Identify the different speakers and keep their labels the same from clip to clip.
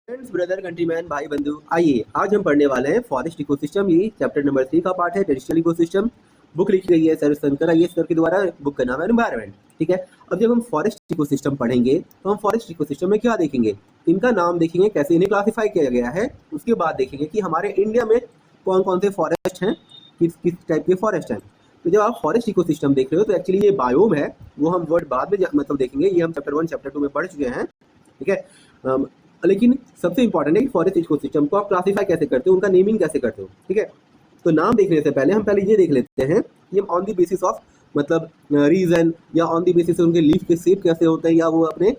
Speaker 1: Friends, brother, countryman, भाई बंधु, आइए आज हम पढ़ने वाले हैं फॉरेस्ट इकोसिस्टम। ये चैप्टर नंबर 3 का पार्ट है, टेरेस्ट्रियल इकोसिस्टम। बुक लिखी गई है सर शंकर अय्यर सर के द्वारा। बुक का नाम है एनवायरनमेंट। ठीक है, अब जब हम फॉरेस्ट इकोसिस्टम पढ़ेंगे तो हम फॉरेस्ट इकोसिस्टम में क्या देखेंगे, इनका नाम देखेंगे, कैसे इन्हें क्लासीफाई किया गया है। उसके बाद देखेंगे कि हमारे इंडिया में कौन कौन से फॉरेस्ट हैं, किस किस टाइप के फॉरेस्ट हैं। तो जब आप फॉरेस्ट इकोसिस्टम देख रहे हो तो एक्चुअली ये बायोम है, वो हम वर्ड बाद में मतलब देखेंगे। ये हम चैप्टर 1 चैप्टर 2 में पढ़ चुके हैं। ठीक है, लेकिन सबसे इंपॉर्टेंट है कि फॉरेस्ट इकोसिस्टम को आप क्लासीफाई कैसे करते हो, उनका नेमिंग कैसे करते हो। ठीक है, तो नाम देखने से पहले हम ये देख लेते हैं कि हम ऑन द बेसिस ऑफ मतलब रीजन या ऑन द बेसिस उनके लीफ के शेप कैसे होते हैं या वो अपने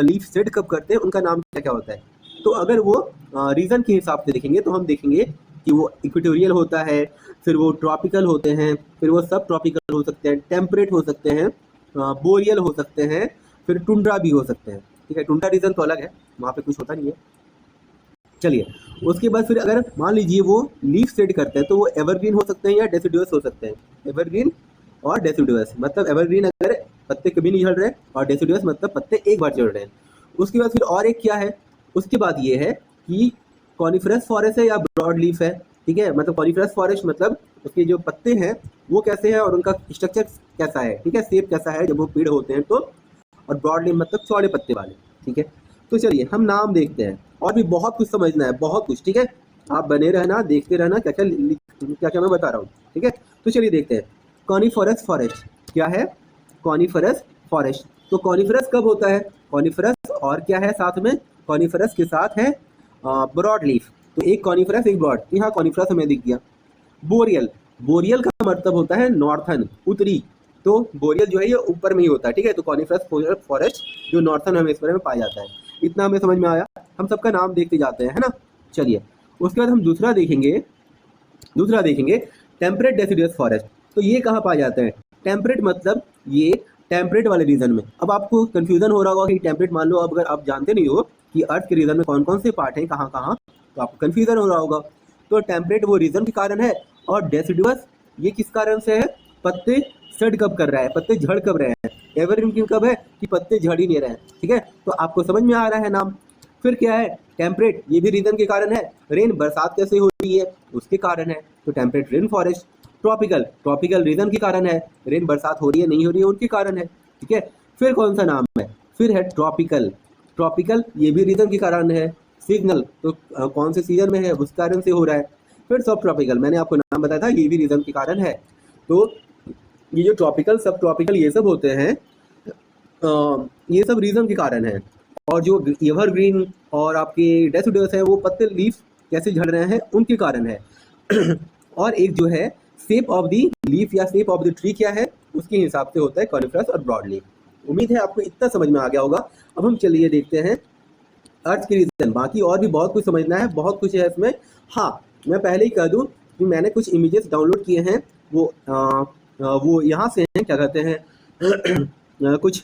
Speaker 1: लीफ सेट कब करते हैं, उनका नाम क्या क्या होता है। तो अगर वो रीजन के हिसाब से देखेंगे तो हम देखेंगे कि वो इक्वेटोरियल होता है, फिर वो ट्रॉपिकल होते हैं, फिर वो सब ट्रॉपिकल हो सकते हैं, टेम्परेट हो सकते हैं, बोरियल हो सकते हैं, फिर टुंड्रा भी हो सकते हैं। ठीक है, टुंड्रा रीजन तो अलग है, वहाँ पे कुछ होता नहीं है। चलिए, उसके बाद फिर अगर मान लीजिए वो लीफ सेट करते हैं तो वो एवरग्रीन हो सकते हैं या डेसिडुअस हो सकते हैं। एवरग्रीन और डेसिडुअस मतलब एवरग्रीन अगर पत्ते कभी नहीं झड़ रहे और डेसिडुअस मतलब पत्ते एक बार झड़ रहे हैं। उसके बाद फिर और एक क्या है, उसके बाद ये है कि कॉनिफरस फॉरेस्ट है या ब्रॉड लीफ है। ठीक है, मतलब कॉनिफरस फॉरेस्ट मतलब उसके जो पत्ते हैं वो कैसे हैं और उनका स्ट्रक्चर कैसा है। ठीक है, शेप कैसा है जब वो पेड़ होते हैं तो, और ब्रॉड लीफ मतलब चौड़े पत्ते वाले। ठीक है, तो चलिए हम नाम देखते हैं, और भी बहुत कुछ समझना है, बहुत कुछ। ठीक है, आप बने रहना, देखते रहना क्या क्या मैं बता रहा हूँ। ठीक है, तो चलिए देखते हैं। कॉनिफरस फॉरेस्ट क्या है, कॉनिफरस फॉरेस्ट। तो कॉनिफरस कब होता है, कॉनिफरस और क्या है साथ में, कॉनिफरस के साथ है ब्रॉड लीफ। तो एक कॉनिफरस एक ब्रॉड, यहाँ कॉनिफरस हमें दिख गया। बोरियल, बोरियल का मतलब होता है नॉर्थन, उत्तरी। तो बोरियल जो है ये ऊपर में ही होता है। ठीक है, तो कॉनिफरस फॉरेस्ट जो नॉर्थन हेमिस्फीयर में पाया जाता है। इतना हमें समझ में आया, हम सबका नाम देखते जाते हैं, है ना। चलिए, उसके बाद हम दूसरा देखेंगे टेम्परेट डेसिडुअस फॉरेस्ट। तो ये कहाँ पाए जाते हैं, टेम्परेट मतलब ये टेम्परेट वाले रीजन में। अब आपको कंफ्यूजन हो रहा होगा कि टेम्परेट, मान लो अब अगर आप जानते नहीं हो कि अर्थ के रीजन में कौन कौन से पार्ट हैं, कहाँ कहाँ, तो आपको कंफ्यूजन हो रहा होगा। तो टेम्परेट वो रीजन के कारण है, और डेसिडुअस ये किस कारण से है, पत्ते सड़ कब कर रहा है, पत्ते झड़ कब रहे हैं। एवरग्रीन कब है कि पत्ते झड़ ही नहीं रहे हैं। ठीक है, तो आपको समझ में आ रहा है नाम। फिर क्या है, टेम्परेट ये भी रीजन के कारण है, रेन बरसात कैसे हो रही है उसके कारण है, तो temperate rain forest. Tropical, tropical region के कारण है, रेन बरसात हो रही है नहीं हो रही है उनके कारण है। ठीक है, फिर कौन सा नाम है, फिर है ट्रॉपिकल। ट्रॉपिकल ये भी रीजन के कारण है। सीजनल तो कौन से सीजन में है उस कारण से हो रहा है। फिर सब ट्रॉपिकल, मैंने आपको नाम बताया था, ये भी रीजन के कारण है। तो ये जो ट्रॉपिकल सब ट्रॉपिकल ये सब होते हैं, ये सब रीजन के कारण है। और जो एवरग्रीन और आपके डेसिडुअस है वो पत्ते लीफ कैसे झड़ रहे हैं उनके कारण है। और एक जो है शेप ऑफ द लीफ या शेप ऑफ द ट्री क्या है उसके हिसाब से होता है कॉनिफरस और ब्रॉड लीफ। उम्मीद है आपको इतना समझ में आ गया होगा। अब हम चलिए देखते हैं अर्थ के रीजन। बाकी और भी बहुत कुछ समझना है, बहुत कुछ है इसमें। हाँ, मैं पहले ही कह दूं कि मैंने कुछ इमेजेस डाउनलोड किए हैं, वो यहाँ से हैं, क्या कहते हैं कुछ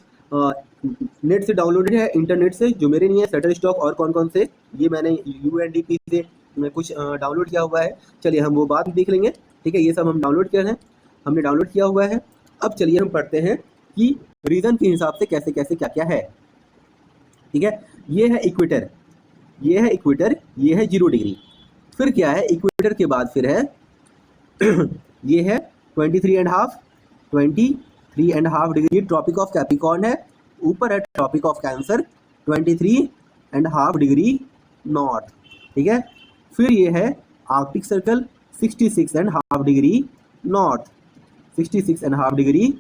Speaker 1: नेट से डाउनलोडेड है, इंटरनेट से, जो मेरे नहीं है, शटरस्टॉक और कौन कौन से, ये मैंने UNDP से कुछ डाउनलोड किया हुआ है। चलिए हम वो बात देख लेंगे। ठीक है, ये सब हम डाउनलोड किए हैं, हमने डाउनलोड किया हुआ है। अब चलिए हम पढ़ते हैं कि रीजन के हिसाब से कैसे कैसे क्या क्या है। ठीक है, ये है इक्वेटर, ये है इक्वेटर, ये है 0 डिग्री। फिर क्या है, इक्वेटर के बाद फिर है ये है 23.5 डिग्री, ट्रॉपिक ऑफ कैप्रिकॉर्न है। ऊपर है tropic of cancer 23.5 degree north. ठीक है, फिर ये है Arctic circle 66.5 degree north, 66.5 degree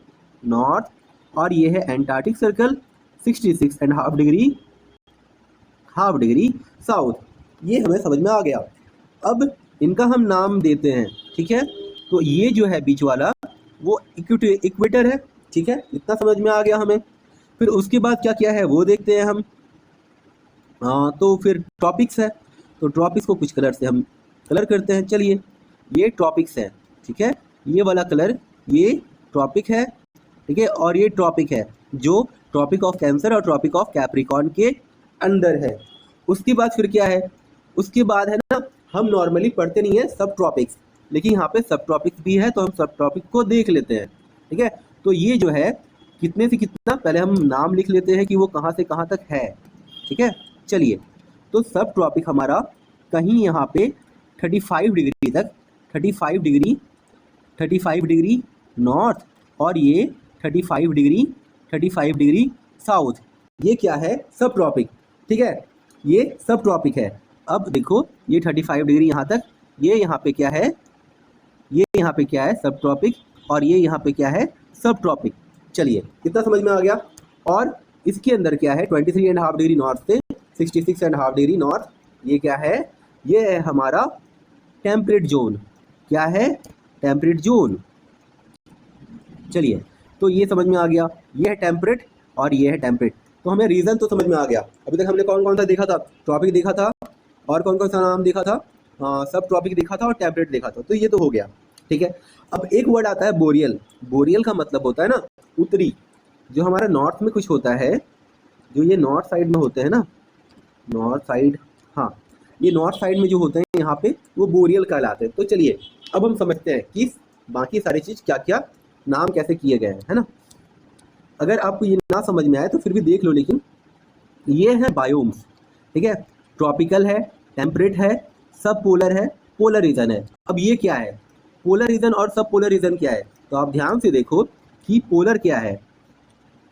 Speaker 1: north. और ये है Antarctic circle 66.5 degree half degree south. ये हमें समझ में आ गया। अब इनका हम नाम देते हैं। ठीक है, तो ये जो है बीच वाला वो इक्वेटर है। ठीक है, इतना समझ में आ गया हमें। फिर उसके बाद क्या क्या है वो देखते हैं हम। तो फिर ट्रॉपिक्स है, तो ट्रॉपिक्स को कुछ कलर से हम कलर करते हैं। चलिए, ये ट्रॉपिक्स है। ठीक है, ये वाला कलर ये ट्रॉपिक है। ठीक है, और ये ट्रॉपिक है जो ट्रॉपिक ऑफ कैंसर और ट्रॉपिक ऑफ कैप्रिकॉर्न के अंदर है। उसके बाद फिर क्या है, उसके बाद है ना, हम नॉर्मली पढ़ते नहीं है सब ट्रॉपिक्स, लेकिन यहाँ पे सब ट्रॉपिक्स भी है तो हम सब ट्रॉपिक को देख लेते हैं। ठीक है, तो ये जो है कितने से कितना, पहले हम नाम लिख लेते हैं कि वो कहाँ से कहाँ तक है। ठीक है, चलिए, तो सब ट्रॉपिक हमारा कहीं यहाँ पे 35 डिग्री तक, 35 डिग्री नॉर्थ, और ये 35 डिग्री साउथ, ये क्या है? सब ट्रॉपिक। ठीक है, ये सब ट्रॉपिक है। अब देखो ये 35 डिग्री यहाँ तक, ये यहाँ पे क्या है? ये यहाँ पे क्या है? सब ट्रॉपिक। और ये यहाँ पे क्या है? सब ट्रॉपिक। चलिए, कितना समझ में आ गया? और इसके अंदर क्या है? 23.5 डिग्री नॉर्थ से 66.5 डिग्री नॉर्थ, ये क्या है? ये है हमारा टेम्परेट जोन। क्या है? Temperate zone. चलिए, तो ये समझ में आ गया, ये है टेम्परेट और ये है टेम्परेट। तो हमें रीज़न तो समझ में आ गया। अभी तक हमने कौन कौन सा देखा था? ट्रॉपिक देखा था, और कौन कौन सा नाम देखा था? सब ट्रॉपिक देखा था और टेम्परेट देखा था। तो ये तो हो गया। ठीक है, अब एक वर्ड आता है बोरियल। बोरियल का मतलब होता है ना उत्तरी। जो हमारा नॉर्थ में कुछ होता है, जो ये नॉर्थ साइड में होते हैं ना, नॉर्थ साइड, हाँ, ये नॉर्थ साइड में जो होते हैं यहाँ पे, वो बोरियल कहलाते हैं। तो चलिए, अब हम समझते हैं कि बाकी सारी चीज़ क्या क्या नाम कैसे किए गए हैं, है ना। अगर आपको ये ना समझ में आए तो फिर भी देख लो। लेकिन ये है बायोम्स। ठीक है, ट्रॉपिकल है, टेम्परेट है, सब पोलर है, पोलर रीजन है। अब ये क्या है? पोलर रीजन और सब पोलर रीजन क्या है? तो आप ध्यान से देखो कि पोलर क्या है।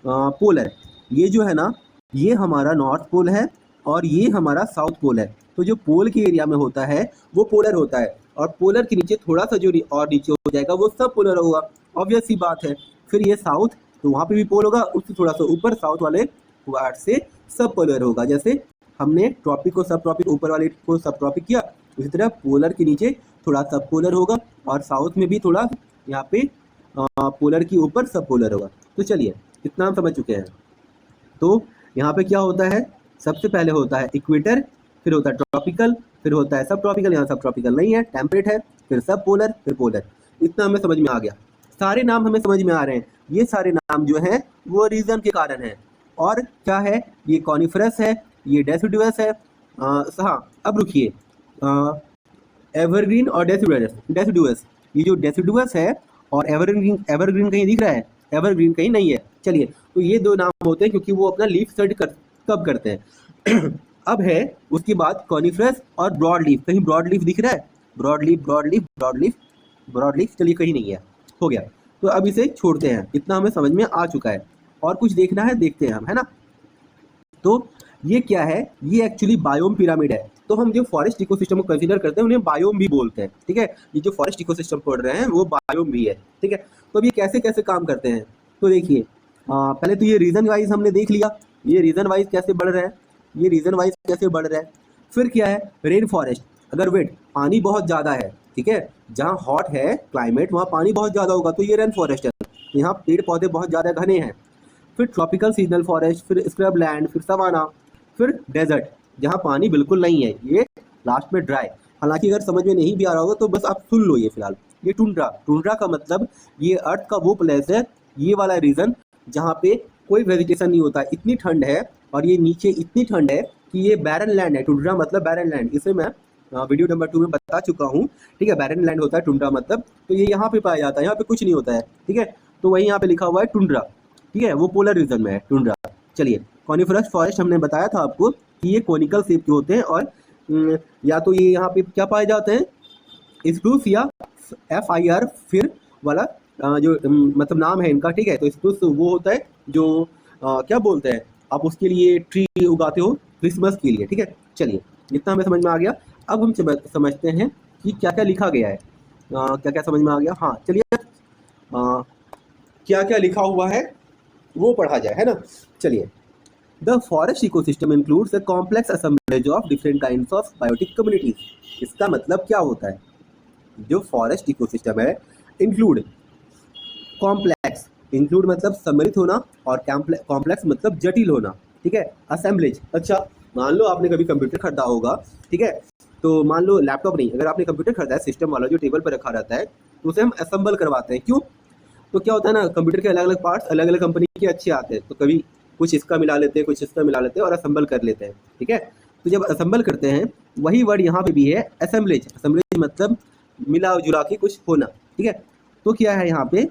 Speaker 1: पोलर ये जो है ना, ये हमारा नॉर्थ पोल है और ये हमारा साउथ पोल है। तो जो पोल के एरिया में होता है वो पोलर होता है, और पोलर के नीचे थोड़ा सा जो और नीचे हो जाएगा वो सब पोलर होगा। ऑब्वियस सी बात है। फिर ये साउथ, तो वहाँ पे भी पोल होगा, उससे थोड़ा सा ऊपर साउथ वाले पार्ट से सब पोलर होगा। जैसे हमने ट्रॉपिक को सब ट्रॉपिक, ऊपर वाले को सब ट्रॉपिक किया, उसी तरह पोलर के नीचे थोड़ा सब पोलर होगा, और साउथ में भी थोड़ा यहाँ पे पोलर के ऊपर सब पोलर होगा। तो चलिए, इतना हम समझ चुके हैं। तो यहाँ पे क्या होता है? सबसे पहले होता है इक्वेटर, फिर होता है ट्रॉपिकल, फिर होता है सब ट्रॉपिकल। यहाँ सब ट्रॉपिकल नहीं है, टेम्परेट है, फिर सब पोलर, फिर पोलर। इतना हमें समझ में आ गया। सारे नाम हमें समझ में आ रहे हैं। ये सारे नाम जो हैं वो रीजन के कारण हैं। और क्या है? ये कॉनिफरस है, ये डेसिडुअस है। हाँ, अब रुकिए, एवरग्रीन और डेसिडुअस। ये जो डेसिडुअस है और एवरग्रीन कहीं दिख रहा है? एवरग्रीन कहीं नहीं है। चलिए, तो ये दो नाम होते हैं क्योंकि वो अपना लीफ स्टडी कब करते हैं। अब है उसके बाद कॉनिफरस और ब्रॉड लीफ। कहीं ब्रॉड लीफ दिख रहा है? Broad leaf, broad leaf, broad leaf, broad leaf, चलिए कहीं नहीं है, हो गया। तो अब इसे छोड़ते हैं, इतना हमें समझ में आ चुका है। और कुछ देखना है, देखते हैं हम, है ना। तो ये क्या है? ये एक्चुअली बायोम पिरामिड है। तो हम जो फॉरेस्ट इकोसिस्टम को कंसीडर करते हैं उन्हें बायोम भी बोलते हैं। ठीक है, ये जो फॉरेस्ट इकोसिस्टम पढ़ रहे हैं वो बायोम भी है। ठीक है, तो अब ये कैसे कैसे काम करते हैं? तो देखिए, पहले तो ये रीजन वाइज हमने देख लिया, ये रीजन वाइज कैसे बढ़ रहे हैं, ये रीजन वाइज कैसे बढ़ रहे हैं। फिर क्या है? Rain forest. अगर वेट पानी बहुत ज़्यादा है, ठीक है, जहाँ हॉट है क्लाइमेट वहाँ पानी बहुत ज़्यादा होगा, तो ये रेन फॉरेस्ट है, यहाँ पेड़ पौधे बहुत ज़्यादा घने हैं। फिर ट्रॉपिकल सीजनल फॉरेस्ट, फिर स्क्रब लैंड, फिर सवाना, फिर डेजर्ट जहाँ पानी बिल्कुल नहीं है, ये लास्ट में ड्राई। हालांकि अगर समझ में नहीं भी आ रहा होगा तो बस आप सुन लो ये फिलहाल। ये टुंड्रा, टुंड्रा का मतलब ये अर्थ का वो प्लेस है, ये वाला रीजन जहाँ पे कोई वेजिटेशन नहीं होता, इतनी ठंड है, और ये नीचे इतनी ठंड है कि ये बैरन लैंड है। टुंड्रा मतलब बैरन लैंड, इसे मैं वीडियो नंबर 2 में बता चुका हूँ। ठीक है, बैरन लैंड होता है टुंड्रा मतलब। तो ये यहाँ पे पाया जाता है, यहाँ पे कुछ नहीं होता है। ठीक है, तो वही यहाँ पे लिखा हुआ है टुंड्रा। ठीक है, वो पोलर रीजन में है टुंड्रा। चलिए, कॉनिफरस फॉरेस्ट हमने बताया था आपको कि ये कोनिकल शेप के होते हैं, और या तो ये यहाँ पे क्या पाए जाते हैं? स्प्रूस या FIR फिर वाला जो मतलब नाम है इनका। ठीक है, तो स्प्रूस वो होता है जो क्या बोलते हैं आप, उसके लिए ट्री उगाते हो क्रिसमस के लिए। ठीक है, चलिए, इतना हमें समझ में आ गया। अब हम समझते हैं कि क्या क्या लिखा गया है, क्या क्या समझ में आ गया। हाँ, चलिए, क्या क्या लिखा हुआ है वो पढ़ा जाए, है ना। चलिए, the forest ecosystem includes a complex assemblage of different kinds of biotic communities. इसका मतलब क्या होता है? जो फॉरेस्ट इकोसिस्टम है, इंक्लूड, कॉम्प्लेक्स, इंक्लूड मतलब सम्मिलित होना, और कॉम्प्लेक्स मतलब जटिल होना। ठीक है, असेंबलेज, अच्छा मान लो आपने कभी कंप्यूटर खरीदा होगा, ठीक है, तो मान लो लैपटॉप नहीं, अगर आपने कंप्यूटर खरीदा है, सिस्टम वाला जो टेबल पर रखा रहता है, तो उसे हम असेंबल करवाते हैं। क्यों? तो क्या होता है ना, कंप्यूटर के अलग अलग पार्ट्स अलग अलग कंपनी के अच्छे आते हैं, तो कभी कुछ इसका मिला लेते हैं, कुछ इसका मिला लेते हैं और असेंबल कर लेते हैं। ठीक है, तो जब असेंबल करते हैं, वही वर्ड यहाँ पे भी है, असेंबलेज। असेंबलेज मतलब मिला जुला के कुछ होना। ठीक है, तो क्या है यहाँ पे?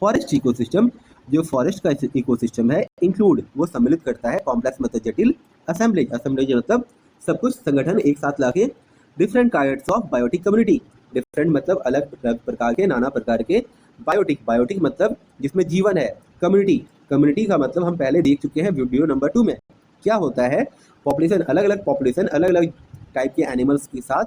Speaker 1: फॉरेस्ट इकोसिस्टम, जो फॉरेस्ट का इकोसिस्टम है, इंक्लूड वो सम्मिलित करता है, कॉम्प्लेक्स मतलब जटिल, असेंबलेज, असेंबलेज मतलब सब कुछ संगठन एक साथ लाके। Different kinds of biotic community, different मतलब अलग अलग प्रकार के, नाना प्रकार के। बायोटिक, बायोटिक मतलब जिसमें जीवन है। कम्युनिटी, कम्युनिटी का मतलब हम पहले देख चुके हैं वीडियो नंबर 2 में। क्या होता है, पॉपुलेशन, अलग अलग पॉपुलेशन अलग अलग टाइप के एनिमल्स के साथ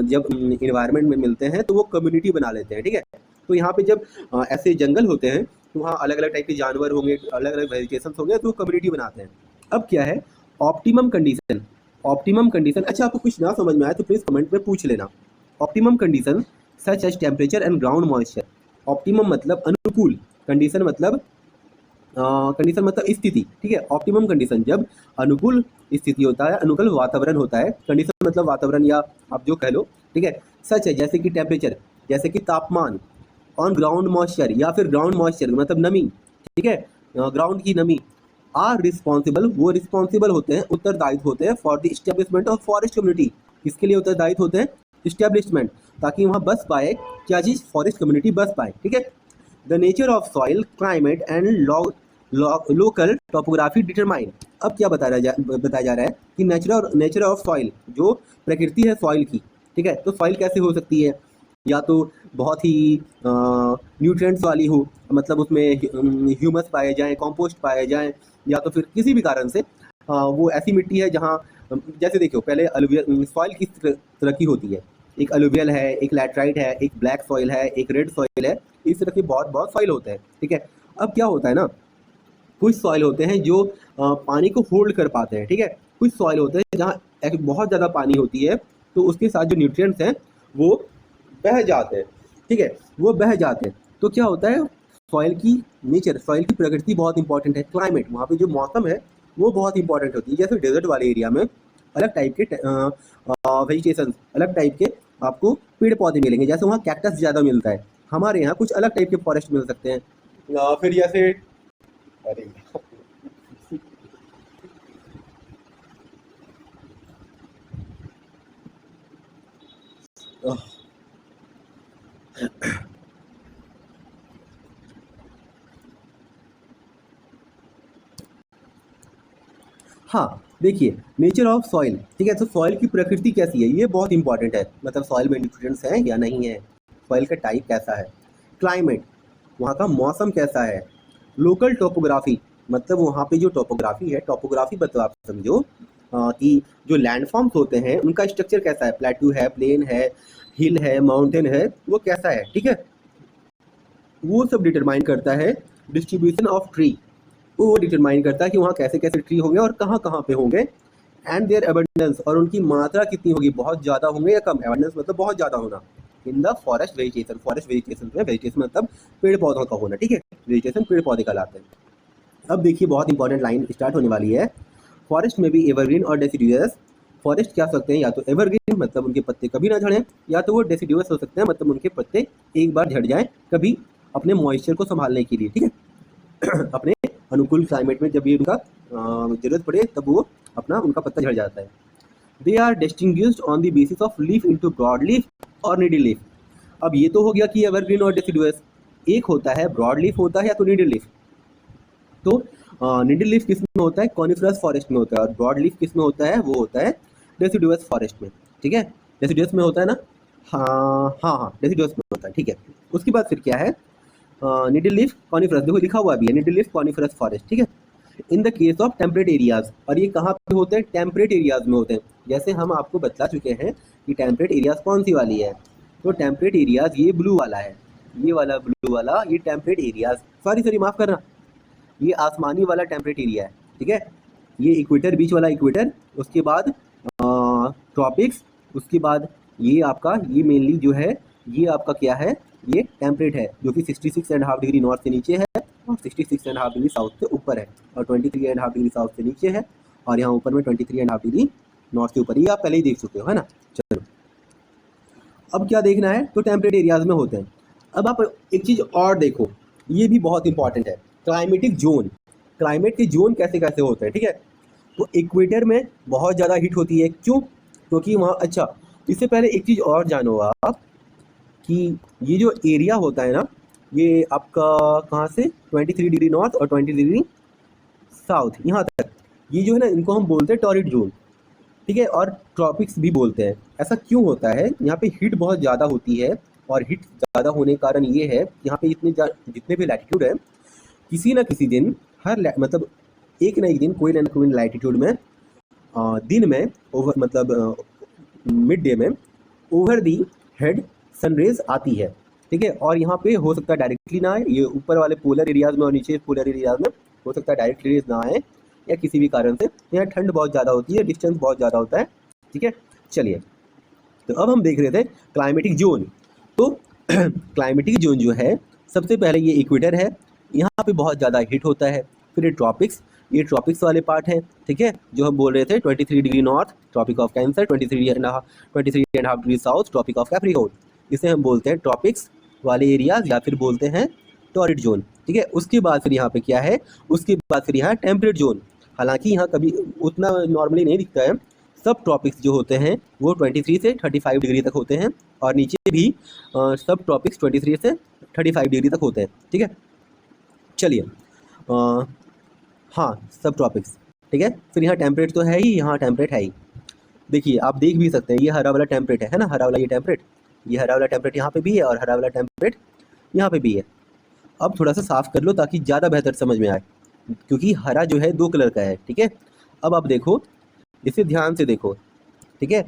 Speaker 1: जब इन्वायरमेंट में मिलते हैं तो वो कम्युनिटी बना लेते हैं, ठीक है। तो यहाँ पे जब ऐसे जंगल होते हैं तो वहाँ अलग अलग टाइप के जानवर होंगे, अलग अलग वेजिटेशन होंगे, तो कम्युनिटी बनाते हैं। अब क्या है ऑप्टिमम कंडीशन, ऑप्टिमम कंडीशन, अच्छा आपको कुछ ना समझ में आए तो प्लीज़ कमेंट में पूछ लेना। Optimum condition such as temperature and ground moisture. Optimum मतलब अनुकूल, कंडीशन मतलब कंडीशन मतलब स्थिति, ठीक है। ऑप्टिमम कंडीशन जब अनुकूल स्थिति होता है, अनुकूल वातावरण होता है। कंडीशन मतलब वातावरण या आप जो कह लो, ठीक है। सच है जैसे कि टेम्परेचर, जैसे कि तापमान। ऑन ग्राउंड मॉइस्चर या फिर ग्राउंड मॉइस्चर मतलब नमी, ठीक है, ग्राउंड की नमी। आर रिस्पॉन्सिबल, वो रिस्पॉन्सिबल होते हैं, उत्तरदायित्व होते हैं for the establishment of forest community. किसके लिए उत्तरदायित्व होते हैं, इस्टेब्लिशमेंट, ताकि वहाँ बस पाए क्या चीज़, फॉरेस्ट कम्युनिटी बस पाए, ठीक है। The nature of soil, climate and local topography determine. अब क्या बताया जा रहा है कि नेचर ऑफ सॉइल, जो प्रकृति है सॉइल की, ठीक है। तो सॉइल कैसे हो सकती है, या तो बहुत ही न्यूट्रिएंट्स वाली हो, मतलब उसमें ह्यूमस पाए जाएं, कंपोस्ट पाए जाएं, या तो फिर किसी भी कारण से वो ऐसी मिट्टी है जहाँ जैसे देखो पहले अलुवियल सॉइल किस तरह की होती है, एक अलुवियल है, एक लैटराइट है, एक ब्लैक सॉइल है, एक रेड सॉइल है। इस तरह के बहुत बहुत सॉइल होते हैं, ठीक है। अब क्या होता है ना, कुछ सॉइल होते हैं जो पानी को होल्ड कर पाते हैं, ठीक है। कुछ सॉइल होते हैं जहाँ बहुत ज़्यादा पानी होती है तो उसके साथ जो न्यूट्रिएंट्स हैं वो बह जाते हैं, ठीक है, वो बह जाते हैं। तो क्या होता है, सॉइल की नेचर, सॉइल की प्रकृति बहुत इंपॉर्टेंट है। क्लाइमेट, वहाँ पे जो मौसम है वो बहुत इंपॉर्टेंट होती है। जैसे डेजर्ट वाले एरिया में अलग टाइप के वेजिटेशन, अलग टाइप के आपको पेड़ पौधे मिलेंगे। जैसे वहाँ कैक्टस ज़्यादा मिलता है, हमारे यहाँ कुछ अलग टाइप के फॉरेस्ट मिल सकते हैं। फिर जैसे अरे हाँ, देखिए नेचर ऑफ सॉइल, ठीक है। तो सॉइल की प्रकृति कैसी है, ये बहुत इंपॉर्टेंट है, मतलब सॉइल में न्यूट्रिएंट्स हैं या नहीं है, सॉइल का टाइप कैसा है। क्लाइमेट, वहाँ का मौसम कैसा है। लोकल टोपोग्राफी, मतलब वहाँ पे जो टोपोग्राफी है, टोपोग्राफी मतलब आप समझो कि जो लैंडफॉर्म्स होते हैं उनका स्ट्रक्चर कैसा है, प्लेट्यू है, प्लेन है, हिल है, माउंटेन है, वो कैसा है, ठीक है। वो सब डिटरमाइन करता है। डिस्ट्रीब्यूशन ऑफ ट्री, वो डिटरमाइन करता है कि वहाँ कैसे कैसे ट्री होंगे और कहाँ कहाँ पे होंगे। एंड देयर एबंडेंस, और उनकी मात्रा कितनी होगी, बहुत ज़्यादा होंगे या कम। एबंडेंस मतलब बहुत ज़्यादा होना। In the forest vegetation, forest vegetation में वेजिटेशन मतलब पेड़ पौधों का होना, ठीक है। वेजिटेशन पेड़ पौधे कहलाते हैं। अब देखिए बहुत इंपॉर्टेंट लाइन स्टार्ट होने वाली है। फॉरेस्ट में भी एवरग्रीन और डेसिडुअस। फॉरेस्ट क्या सकते हैं, या तो एवरग्रीन मतलब उनके पत्ते कभी ना झड़ें, या तो वो डेसिडुअस हो सकते हैं मतलब उनके पत्ते एक बार झड़ जाएं कभी, अपने मॉइस्चर को संभालने के लिए, ठीक है। अपने अनुकूल क्लाइमेट में जब भी उनका जरूरत पड़े तब वो अपना उनका पत्ता झड़ जाता है। They are distinguished on the basis of leaf into broad leaf और नीडल लीफ। अब ये तो हो गया कि एवरग्रीन और डेसिडुअस। एक होता है ब्रॉड लीफ होता है या तो नीडल लीफ। तो नीडल लीफ किस में होता है, कॉनिफरस फॉरेस्ट में होता है, और ब्रॉड लीफ किस में होता है, वो होता है डेसिडुअस फॉरेस्ट में, ठीक है। डेसिडुअस में होता है ना, हाँ हाँ हाँ डेसिडुअस में होता है, ठीक है। उसके बाद फिर क्या है, नीडल लीफ कॉनिफरस, देखो लिखा हुआ भी है नीडल लीफ कॉनिफरस फॉरेस्ट, ठीक है। In the case of temperate areas, और ये कहाँ पे होते हैं, टेम्परेट एरियाज में होते हैं। जैसे हम आपको बता चुके हैं कि टेम्परेट एरियाज कौन सी वाली है, तो टेम्परेट एरियाज ये ब्लू वाला है, ये वाला ब्लू वाला, ये टेम्परेट एरियाज, सॉरी माफ़ करना, ये आसमानी वाला टेम्परेट एरिया है, ठीक है। ये इक्वेटर, बीच वाला इक्वेटर, उसके बाद ट्रॉपिक्स, उसके बाद ये आपका, ये मेनली जो है ये आपका क्या है, ये टेम्परेट है, जो कि 66.5 डिग्री नॉर्थ से नीचे है और 66.5 डिग्री साउथ से ऊपर है, और 23.5 डिग्री साउथ से नीचे है, और यहाँ ऊपर में 23.5 डिग्री नॉर्थ से ऊपर। ये आप पहले ही देख चुके हो, है ना। चलो अब क्या देखना है, तो टेम्परेट एरियाज में होते हैं। अब आप एक चीज़ और देखो, ये भी बहुत इंपॉर्टेंट है, क्लाइमेटिक जोन। क्लाइमेट के जोन कैसे कैसे होते हैं, ठीक है। तो इक्वेटर में बहुत ज़्यादा हीट होती है, क्यों, क्योंकि वहाँ, अच्छा इससे पहले एक चीज़ और जानो आप कि ये जो एरिया होता है ना, ये आपका कहाँ से 23 डिग्री नॉर्थ और 20 डिग्री साउथ, यहाँ तक ये जो है ना, इनको हम बोलते हैं टॉरिड जोन, ठीक है, और ट्रॉपिक्स भी बोलते हैं। ऐसा क्यों होता है? यहाँ पे हीट बहुत ज़्यादा होती है, और हीट ज़्यादा होने का कारण ये है, यहाँ पे जितने भी लैटिट्यूड है, किसी ना किसी दिन मतलब एक ना एक दिन कोई ना कोई लैटिट्यूड में दिन में ओवर मतलब मिड डे में ओवर दी हेड सनरेज आती है, ठीक है। और यहाँ पे हो सकता है डायरेक्टली ना आए, ये ऊपर वाले पोलर एरियाज में और नीचे पोलर एरियाज में हो सकता है डायरेक्ट रेज ना आए, या किसी भी कारण से यहाँ ठंड बहुत ज़्यादा होती है, डिस्टेंस बहुत ज़्यादा होता है, ठीक है। चलिए, तो अब हम देख रहे थे क्लाइमेटिक जोन। तो क्लाइमेटिक जोन जो है, सबसे पहले ये इक्वेटर है, यहाँ पे बहुत ज़्यादा हीट होता है। फिर ये ट्रॉपिक्स वाले पार्ट है, ठीक है, जो हम बोल रहे थे 23 degree north tropic of cancer, 23.5 degree south tropic of capricorn, इसे हम बोलते हैं ट्रॉपिक्स वाले एरियाज, या फिर बोलते हैं टॉरिड जोन, ठीक है। उसके बाद फिर यहाँ पे क्या है, उसके बाद फिर यहाँ टेम्परेट जोन। हालांकि यहाँ कभी उतना नॉर्मली नहीं दिखता है, सब ट्रॉपिक्स जो होते हैं वो 23 से 35 डिग्री तक होते हैं, और नीचे भी सब ट्रॉपिक्स 23 से 35 डिग्री तक होते हैं, ठीक है। चलिए, हाँ, सब ट्रॉपिक्स, ठीक है। फिर यहाँ टेम्परेट तो है ही, यहाँ टेम्परेट है ही। देखिए, आप देख भी सकते हैं, ये हरा वाला टेम्परेट है ना, हरा वाला ये हरा वाला टेम्परेट यहाँ पे भी है, और हरा वाला टेम्परेट यहाँ पे भी है। अब थोड़ा सा साफ कर लो ताकि ज़्यादा बेहतर समझ में आए, क्योंकि हरा जो है 2 कलर का है, ठीक है। अब आप देखो, इसे ध्यान से देखो, ठीक है।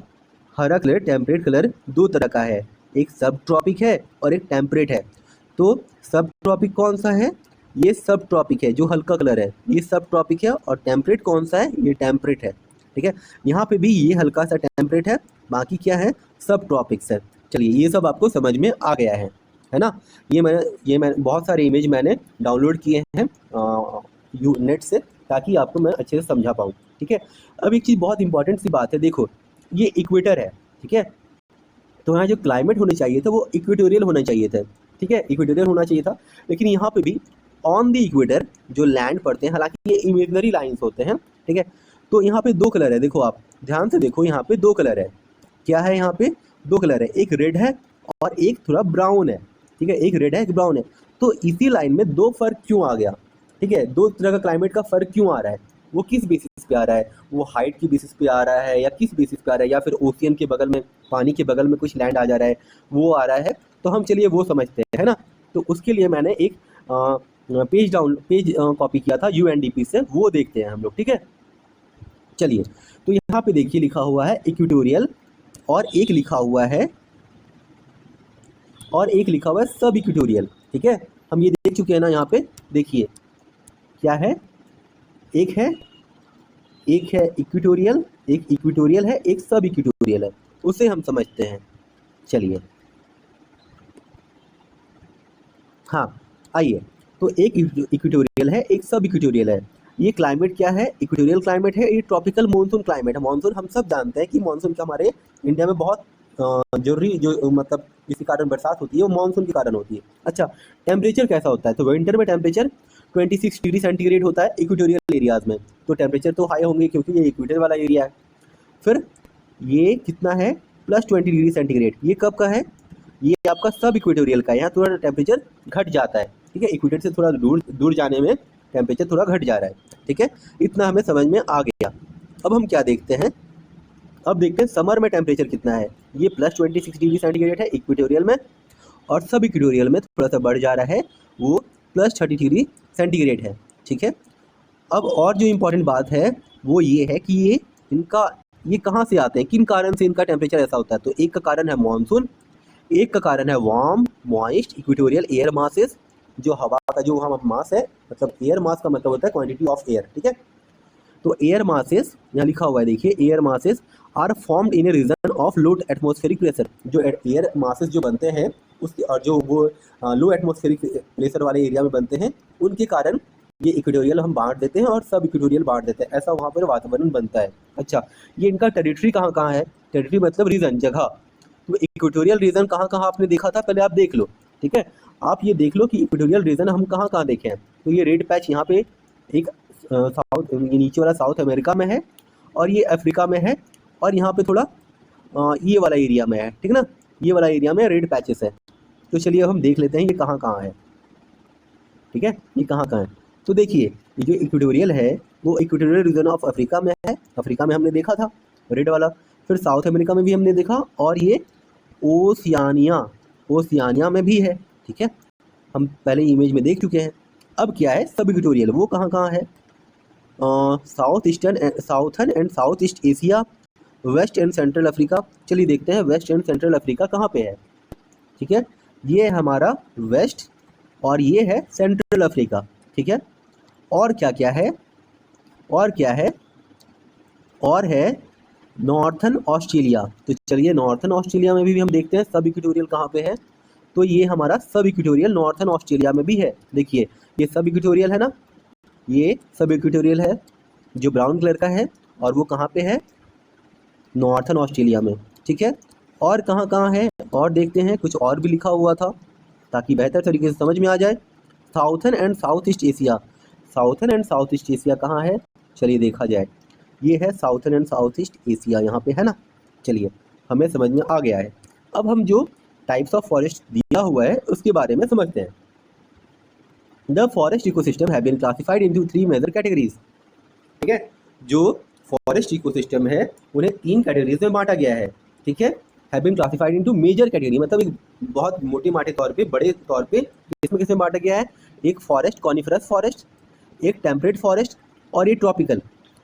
Speaker 1: हरा कलर, टेम्परेट कलर 2 तरह का है, एक सब ट्रॉपिक है और एक टेम्परेट है। तो सब ट्रॉपिक कौन सा है? ये सब ट्रॉपिक है, जो हल्का कलर है ये सब ट्रॉपिक है, और टेम्परेट कौन सा है? ये टेम्परेट है, ठीक है। यहाँ पे भी ये हल्का सा टेम्परेट है, बाकी क्या है? सब ट्रॉपिक्स है। चलिए, ये सब आपको समझ में आ गया है ना। ये मैंने बहुत सारे इमेज मैंने डाउनलोड किए हैं नेट से, ताकि आपको मैं अच्छे से समझा पाऊँ, ठीक है। अब एक चीज़ बहुत इंपॉर्टेंट सी बात है, देखो ये इक्वेटर है, ठीक है। तो यहाँ जो क्लाइमेट होना चाहिए था वो इक्वेटोरियल होना चाहिए था, ठीक है, इक्वेटोरियल होना चाहिए था। लेकिन यहाँ पे भी ऑन द इक्वेटर जो लैंड पड़ते हैं, हालांकि ये इमेजनरी लाइंस होते हैं, ठीक है। तो यहाँ पे 2 कलर है, देखो आप ध्यान से देखो, यहाँ पे 2 कलर है। क्या है? यहाँ पे 2 कलर है, एक रेड है और एक थोड़ा ब्राउन है, ठीक है, एक रेड है एक ब्राउन है। तो इसी लाइन में 2 फर्क क्यों आ गया, ठीक है, 2 तरह का क्लाइमेट का फर्क क्यों आ रहा है? वो किस बेसिस पे आ रहा है? वो हाइट की बेसिस पे आ रहा है, या किस बेसिस पे आ रहा है, या फिर ओशियन के बगल में, पानी के बगल में कुछ लैंड आ जा रहा है, वो आ रहा है? तो हम चलिए वो समझते हैं, है ना। तो उसके लिए मैंने एक पेज कॉपी किया था UNDP से, वो देखते हैं हम लोग, ठीक है। चलिए, तो यहाँ पे देखिए लिखा हुआ है इक्वेटोरियल, और एक लिखा हुआ है सब इक्वेटोरियल, ठीक है। हम ये देख चुके हैं ना, यहाँ पे देखिए क्या है, एक है इक्वेटोरियल, है, एक सब इक्वेटोरियल है, उसे हम समझते हैं। चलिए, हाँ, आइए, तो एक इक्वेटोरियल है, एक सब इक्वेटोरियल है। ये क्लाइमेट क्या है? इक्वेटोरियल क्लाइमेट है, ये ट्रॉपिकल मानसून क्लाइमेट है। मानसून हम सब जानते हैं कि मानसून का हमारे इंडिया में बहुत जरूरी, जो मतलब किसी कारण बरसात होती है वो मानसून के कारण होती है। अच्छा, टेम्परेचर कैसा होता है? तो विंटर में टेम्परेचर 26 डिग्री सेंटीग्रेड होता है इक्वेटोरियल एरियाज में, तो टेम्परेचर तो हाई होंगे क्योंकि ये इक्वेटर वाला एरिया है। फिर ये कितना है? +20 डिग्री सेंटीग्रेड। ये कब का है? ये आपका सब इक्वेटोरियल का है, यहाँ थोड़ा टेम्परेचर घट जाता है, ठीक है, इक्वेटर से थोड़ा दूर जाने में टेम्परेचर थोड़ा घट जा रहा है, ठीक है। इतना हमें समझ में आ गया। अब हम क्या देखते हैं? अब देखते हैं समर में टेम्परेचर कितना है। ये +26 डिग्री सेंटीग्रेड है इक्वेटोरियल में, और सब इक्वेटोरियल में थोड़ा सा बढ़ जा रहा है, वो +30 डिग्री सेंटीग्रेड है, ठीक है। अब और जो इम्पोर्टेंट बात है वो ये है कि ये कहाँ से आते हैं, किन कारण से इनका टेम्परेचर ऐसा होता है? तो एक का कारण है मानसून, एक का कारण है warm moist equatorial air masses, जो हवा का जो हम मास है, मतलब एयर मास का मतलब होता है क्वांटिटी ऑफ एयर, ठीक है। तो एयर मासेस यहाँ लिखा हुआ है, देखिए, air masses are formed in a region of low atmospheric pressure. जो एयर मासेस जो बनते हैं उसके, और जो वो लो एटमॉस्फेरिक प्रेशर वाले एरिया में बनते हैं, उनके कारण ये इक्वेटोरियल हम बांट देते हैं और सब इक्वेटोरियल बांट देते हैं, ऐसा वहाँ पर वातावरण बनता है। अच्छा, ये इनका टेरिटरी कहाँ कहाँ है? टेरिटरी मतलब रीजन, जगह। तो इक्वेटोरियल रीजन कहाँ कहाँ आपने देखा था, पहले आप देख लो, ठीक है। आप ये देख लो कि इक्वेटोरियल रीजन हम कहाँ कहाँ देखे हैं। तो ये रेड पैच यहाँ पे एक साउथ, ये नीचे वाला साउथ अमेरिका में है, और ये अफ्रीका में है, और यहाँ पे थोड़ा ये वाला एरिया में है, ठीक ना, ये वाला एरिया में रेड पैचेस है। तो चलिए अब हम देख लेते हैं ये कहाँ कहाँ है, ठीक है, ये कहाँ कहाँ है। तो देखिए, ये जो इक्वेटोरियल है वो इक्वेटोरियल रीजन ऑफ अफ्रीका में है, अफ्रीका में हमने देखा था रेड वाला, फिर साउथ अमेरिका में भी हमने देखा, और ये ओशियानिया में भी है। ठीक है, हम पहले इमेज में देख चुके हैं। अब क्या है सब इक्वेटोरियल, वो कहाँ कहाँ है? Southern and south east Asia, west and central Africa. चलिए देखते हैं वेस्ट एंड सेंट्रल अफ्रीका कहाँ पे है। ठीक है, ये है हमारा वेस्ट और ये है सेंट्रल अफ्रीका। ठीक है, और क्या क्या है, और क्या है, और है नॉर्थन ऑस्ट्रेलिया। तो चलिए नॉर्थन ऑस्ट्रेलिया में भी हम देखते हैं सब इक्वेटोरियल कहाँ पे है। तो ये हमारा सब इक्वेटोरियल नॉर्थन ऑस्ट्रेलिया में भी है। देखिए ये सब इक्वेटोरियल है ना, ये सब इक्वेटोरियल है जो ब्राउन कलर का है, और वो कहाँ पे है? नॉर्थन ऑस्ट्रेलिया में। ठीक है, और कहाँ कहाँ है और देखते हैं, कुछ और भी लिखा हुआ था ताकि बेहतर तरीके से समझ में आ जाए। Southern and south east Asia, southern and south east Asia कहाँ है? चलिए देखा जाए, ये है southern and south east Asia, यहाँ पे है ना। चलिए हमें समझ में आ गया है। अब हम जो टाइप्स ऑफ फॉरेस्ट दिया हुआ है उसके बारे में समझते हैं। The forest ecosystem have been classified into 3 major categories. ठीक है, जो फॉरेस्ट इकोसिस्टम है उन्हें 3 कैटेगरीज में बांटा गया है। ठीक है, have been classified into major category, मतलब एक बहुत मोटे माटे तौर पे, बड़े तौर पे किसमें किसमें बांटा गया है? एक फॉरेस्ट कॉनिफरस फॉरेस्ट, एक टेम्परेट फॉरेस्ट, और ये ट्रॉपिकल।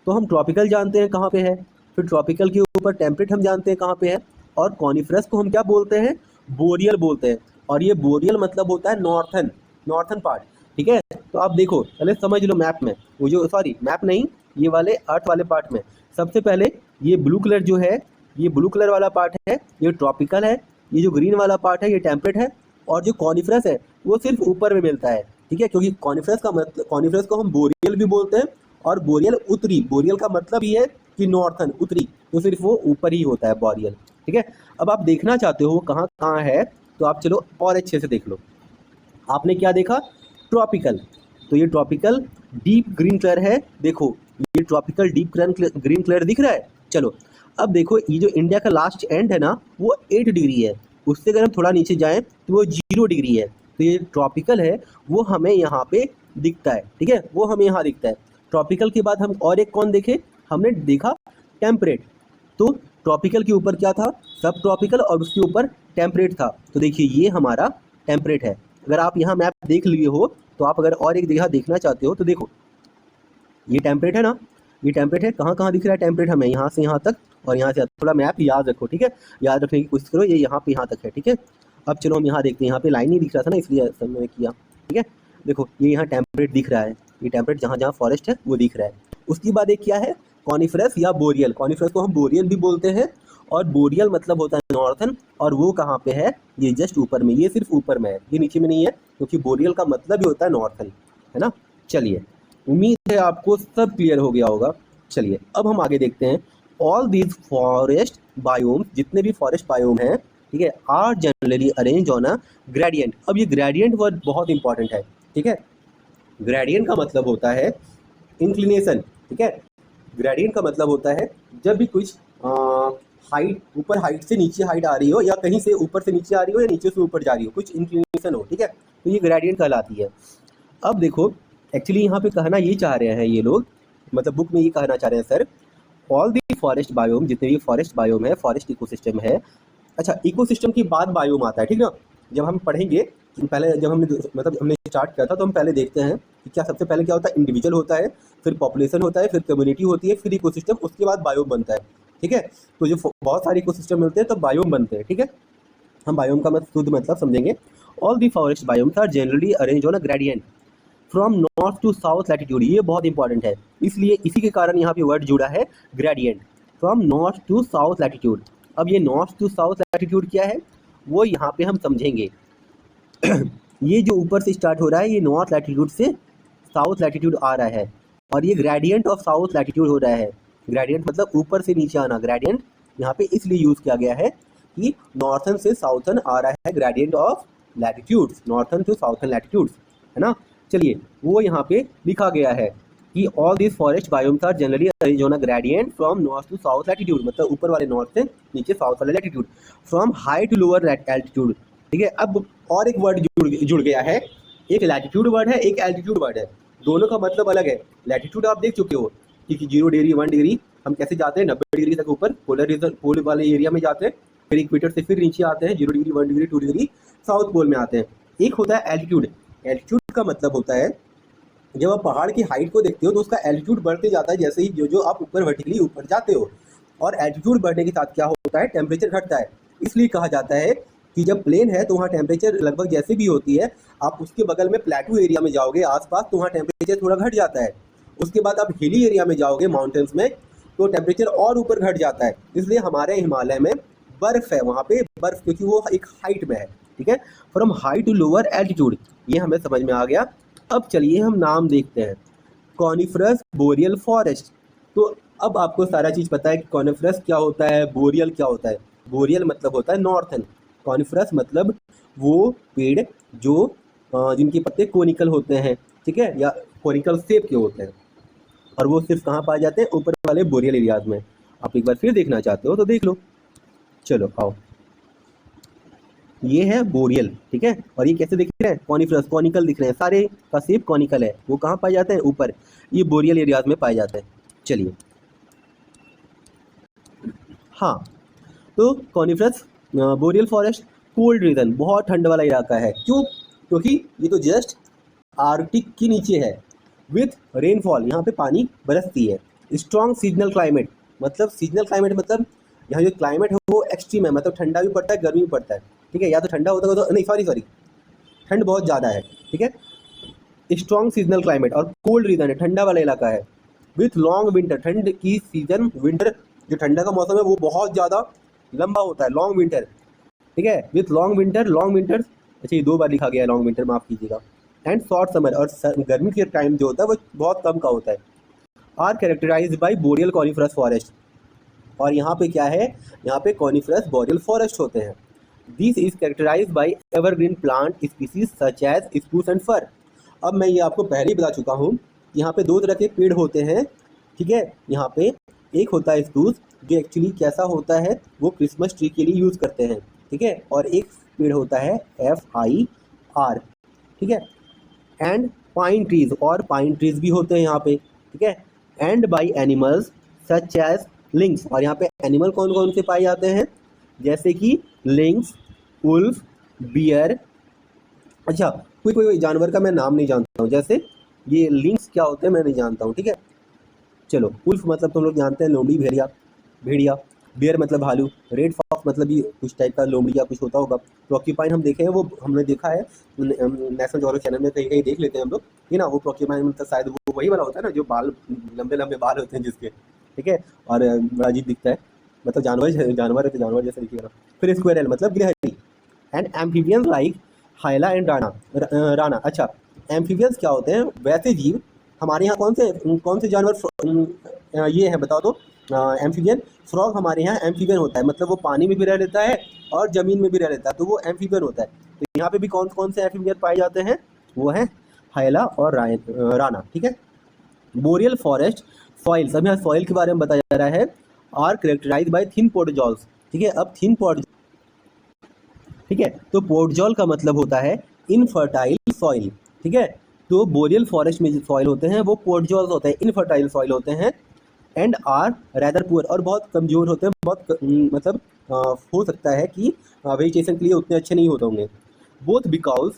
Speaker 1: तो हम ट्रॉपिकल जानते हैं कहाँ पे है, फिर ट्रॉपिकल के ऊपर टेम्परेट हम जानते हैं कहाँ पे है, और कॉनिफरस को हम क्या बोलते हैं? बोरियल बोलते हैं। और ये बोरियल मतलब होता है नॉर्थन पार्ट। ठीक है, तो आप देखो पहले समझ लो मैप में, वो जो सॉरी मैप नहीं, ये वाले अर्थ वाले पार्ट में सबसे पहले ये ब्लू कलर जो है, ये ब्लू कलर वाला पार्ट है, ये ट्रॉपिकल है, ये जो ग्रीन वाला पार्ट है ये टेम्परेट है, और जो कॉनिफरस है वो सिर्फ ऊपर में मिलता है। ठीक है, क्योंकि कॉनिफरस का मतलब, कॉनिफरस को हम बोरियल भी बोलते हैं, और बोरियल उत्तरी, बोरियल का मतलब ये है कि नॉर्थन उत्तरी, तो सिर्फ वो ऊपर ही होता है बोरियल। ठीक है, अब आप देखना चाहते हो कहाँ कहाँ है, तो आप चलो और अच्छे से देख लो। आपने क्या देखा? ट्रॉपिकल, तो ये ट्रॉपिकल डीप ग्रीन कलर है, देखो ये ट्रॉपिकल डीप ग्रीन कलर दिख रहा है। चलो अब देखो ये जो इंडिया का लास्ट एंड है ना वो 8 डिग्री है, उससे अगर हम थोड़ा नीचे जाएं तो वो 0 डिग्री है। तो ये ट्रॉपिकल है वो हमें यहाँ पे दिखता है। ठीक है, वो हमें यहाँ दिखता है। ट्रॉपिकल के बाद हम और एक कौन देखे? हमने देखा टेम्परेट। तो ट्रॉपिकल के ऊपर क्या था? सब ट्रॉपिकल, और उसके ऊपर टेम्परेट था। तो देखिए ये हमारा टेम्परेट है। अगर आप यहाँ मैप देख लिए हो तो आप अगर और एक जगह देखना चाहते हो तो देखो ये टेम्परेट है ना, ये टेम्परेट है। कहाँ कहाँ दिख रहा है टेम्परेट हमें? यहाँ से यहाँ तक, और यहाँ से थोड़ा मैप याद रखो। ठीक है, याद रखने की कोशिश करो, ये यहाँ पे यहाँ तक है। ठीक है, अब चलो हम यहाँ देखते हैं, यहाँ पे लाइन नहीं दिख रहा था ना इसलिए मैंने किया। ठीक है, देखो ये यहाँ टेम्परेट दिख रहा है, ये टेम्परेट जहाँ जहाँ फॉरेस्ट है वो दिख रहा है। उसके बाद एक क्या है? कॉनिफरस या बोरियल। कॉनिफरस को हम बोरियल भी बोलते हैं, और बोरियल मतलब होता है नॉर्थन, और वो कहाँ पे है? ये जस्ट ऊपर में, ये सिर्फ ऊपर में है, ये नीचे में नहीं है, क्योंकि बोरियल का मतलब ही होता है नॉर्थन, है ना। चलिए उम्मीद है आपको सब क्लियर हो गया होगा। चलिए अब हम आगे देखते हैं। ऑल दीज फॉरेस्ट बायोम, जितने भी फॉरेस्ट बायोम हैं, ठीक है, are generally arrange on a gradient. अब ये ग्रेडियंट वर्ड बहुत इंपॉर्टेंट है। ठीक है, ग्रेडियंट का मतलब होता है इंक्लिनेशन। ठीक है, ग्रेडियंट का मतलब होता है जब भी कुछ हाइट, ऊपर हाइट से नीचे हाइट आ रही हो, या कहीं से ऊपर से नीचे आ रही हो, या नीचे से ऊपर जा रही हो, कुछ इंक्लिनेशन हो। ठीक है, तो ये ग्रेडियंट कहलाती है। अब देखो एक्चुअली यहाँ पे कहना ये चाह रहे हैं ये लोग, मतलब बुक में ये कहना चाह रहे हैं sir, all the forest biome, जितने भी फॉरेस्ट बायोम है, फॉरेस्ट इकोसिस्टम है। अच्छा, इकोसिस्टम के बाद बायोम आता है। ठीक ना, जब हम पढ़ेंगे, पहले जब हमने स्टार्ट किया था तो हम पहले देखते हैं कि क्या सबसे पहले क्या होता है? इंडिविजुअल होता है, फिर पॉपुलेशन होता है, फिर कम्युनिटी होती है, फिर इकोसिस्टम, उसके बाद बायोम बनता है। ठीक है, तो जो बहुत सारे इकोसिस्टम मिलते हैं तब बायोम बनते हैं। ठीक है, हम बायोम का शुद्ध मतलब समझेंगे। All the forest biomes are generally arrange on a gradient from north to south latitude. ये बहुत इंपॉर्टेंट है, इसलिए इसी के कारण यहाँ पे वर्ड जुड़ा है gradient, from north to south latitude. अब ये नॉर्थ टू साउथ लैटिट्यूड क्या है वो यहाँ पे हम समझेंगे। ये जो ऊपर से स्टार्ट हो रहा है ये नॉर्थ लैटिट्यूड से साउथ लैटिट्यूड आ रहा है, और ये ग्रेडियंट ऑफ साउथ लैटिट्यूड हो रहा है। ग्रेडियंट मतलब ऊपर से नीचे आना। ग्रेडियंट यहाँ पे इसलिए यूज़ किया गया है कि नॉर्थन से साउथन आ रहा है gradient of latitudes, northern to southern latitudes, है ना। चलिए वो यहाँ पे लिखा गया है कि all this forest biomes are generally arrange on a gradient from north to south latitude, मतलब ऊपर वाले नॉर्थ से नीचे साउथ वाले latitude, from high to lower altitude. ठीक है, अब और एक वर्ड जुड़ गया है, एक लैटिट्यूड वर्ड है, एक एल्टीट्यूड वर्ड है। दोनों का मतलब अलग है। लैटिट्यूड आप देख चुके हो कि 0 डिग्री 1 डिग्री हम कैसे जाते हैं 90 डिग्री तक ऊपर पोल वाले एरिया में जाते हैं, फिर इक्वेटर से फिर नीचे आते हैं 0 degree 1 degree 2 degree south pole में आते हैं। एक होता है एल्टीट्यूड। एल्टीट्यूड का मतलब होता है जब आप पहाड़ की हाइट को देखते हो तो उसका एल्टीट्यूड बढ़ते जाता है जैसे ही जो जो आप ऊपर वर्टिकली ऊपर जाते हो, और एल्टीट्यूड बढ़ने के साथ क्या होता है, टेम्परेचर घटता है। इसलिए कहा जाता है कि जब प्लेन है तो वहाँ टेम्परेचर लगभग जैसे भी होती है, आप उसके बगल में प्लेटू एरिया में जाओगे आसपास तो वहाँ टेम्परेचर थोड़ा घट जाता है। उसके बाद आप हिली एरिया में जाओगे माउंटेन्स में तो टेम्परेचर और ऊपर घट जाता है। इसलिए हमारे हिमालय में बर्फ़ है, वहाँ पे बर्फ़, क्योंकि वो एक हाइट में है। ठीक है, from high to lower altitude, ये हमें समझ में आ गया। अब चलिए हम नाम देखते हैं। Coniferous boreal forest. तो अब आपको सारा चीज़ पता है कि कॉनिफरस क्या होता है, बोरियल क्या होता है। बोरियल मतलब होता है नॉर्थन, कॉनिफरस मतलब वो पेड़ जो जिनके पत्ते कोनिकल होते हैं, ठीक है, या कोनिकल शेप के होते हैं, और वो सिर्फ कहाँ पाए जाते हैं, ऊपर वाले बोरियल एरियाज में। आप एक बार फिर देखना चाहते हो तो देख लो। चलो आओ, ये है बोरियल, ठीक है, और ये कैसे दिख रहे हैं, कॉनिफरस, कॉनिकल दिख रहे हैं, सारे का शेप कॉनिकल है। वो कहाँ पाए जाते हैं, ऊपर, ये बोरियल एरियाज में पाए जाते हैं। चलिए, हाँ, तो coniferous boreal forest cold region, बहुत ठंड वाला इलाका है। क्यों? क्योंकि ये तो जस्ट आर्कटिक के नीचे है। विथ रेनफॉल, यहाँ पे पानी बरसती है। स्ट्रॉन्ग सीजनल क्लाइमेट, मतलब सीजनल क्लाइमेट मतलब यहाँ जो क्लाइमेट है वो एक्सट्रीम है, मतलब ठंडा भी पड़ता है गर्मी भी पड़ता है। ठीक है, या तो ठंडा होता है तो नहीं, सॉरी, ठंड बहुत ज़्यादा है। ठीक है, स्ट्रॉन्ग सीजनल क्लाइमेट और कोल्ड रीजन है, ठंडा वाला इलाका है। विथ लॉन्ग विंटर, ठंड की सीजन, विंटर जो ठंडा का मौसम है वो बहुत ज़्यादा लंबा होता है, लॉन्ग विंटर। ठीक है, विथ लॉन्ग विंटर, अच्छा ये 2 बार लिखा गया है लॉन्ग विंटर, माफ़ कीजिएगा। एंड शॉर्ट समर, और गर्मी के टाइम जो होता है वो बहुत कम का होता है। Are characterize by boreal coniferous forest, और यहाँ पे क्या है, यहाँ पे कॉनिफरस बोरियल फॉरेस्ट होते हैं। This is characterize by evergreen plant species such as spruce and fir. अब मैं ये आपको पहले ही बता चुका हूँ, यहाँ पे 2 तरह के पेड़ होते हैं। ठीक है, यहाँ पे एक होता है स्प्रूस, जो एक्चुअली कैसा होता है, वो क्रिसमस ट्री के लिए यूज़ करते हैं। ठीक है, और एक पेड़ होता है FIR, ठीक है, एंड पाइन ट्रीज, और पाइन ट्रीज भी होते हैं यहाँ पे। ठीक है, and by animals such as lynx, और यहाँ पे एनिमल कौन कौन से पाए जाते हैं, जैसे कि लिंक्स, उल्फ, बियर। अच्छा, कोई जानवर का मैं नाम नहीं जानता हूँ, जैसे ये लिंक्स क्या होते हैं मैं नहीं जानता हूँ। ठीक है, चलो, उल्फ मतलब तुम लोग जानते हैं, लोमड़ी, भेड़िया। बियर मतलब भालू। रेड फॉक्स मतलब ये कुछ टाइप का लोमड़ी या कुछ होता होगा। प्रोक्यूपाइन हम देखे हैं, वो हमने देखा है नेशनल ज्योग्राफिक चैनल में, कहीं कहीं देख लेते हैं हम लोग, है ना। वो प्रोक्यूपाइन मतलब शायद वो वही वाला होता है ना जो बाल, लंबे लंबे बाल होते हैं जिसके। ठीक है, और बड़ा अजीब दिखता है, मतलब जानवर है तो जानवर जैसा दिखेगा। फिर स्क्वेरल मतलब गिलहरी। And amphibians like हाइला and Rana. अच्छा, एम्फीबियंस क्या होते हैं, वैसे जीव। हमारे यहाँ कौन से जानवर ये हैं बताओ तो। एम्फीबियन, फ्रॉग हमारे यहाँ एम्फीबियन होता है, मतलब वो पानी में भी रह लेता है और ज़मीन में भी रह लेता है, तो वो एम्फीबियन होता है। तो यहाँ पे भी कौन कौन से एम्फीबियन पाए जाते हैं, वो है हाइला और राना। ठीक है, बोरियल फॉरेस्ट सॉइल्स, अब यहाँ सॉइल के बारे में बताया जा रहा है, आर कैरेक्टराइज बाय थिन पोडोजॉल्स। ठीक है, अब थिन पोड, ठीक है, तो पोडजॉल का मतलब होता है इनफर्टाइल सॉइल। ठीक है, तो बोरियल फॉरेस्ट में जो सॉइल होते हैं वो पोडजॉल्स होते हैं, इनफर्टाइल सॉइल होते हैं। एंड आर रैदर पुअर, और बहुत कमज़ोर होते हैं, बहुत मतलब हो सकता है कि वेजिटेशन के लिए उतने अच्छे नहीं होते होंगे। बोथ बिकॉज,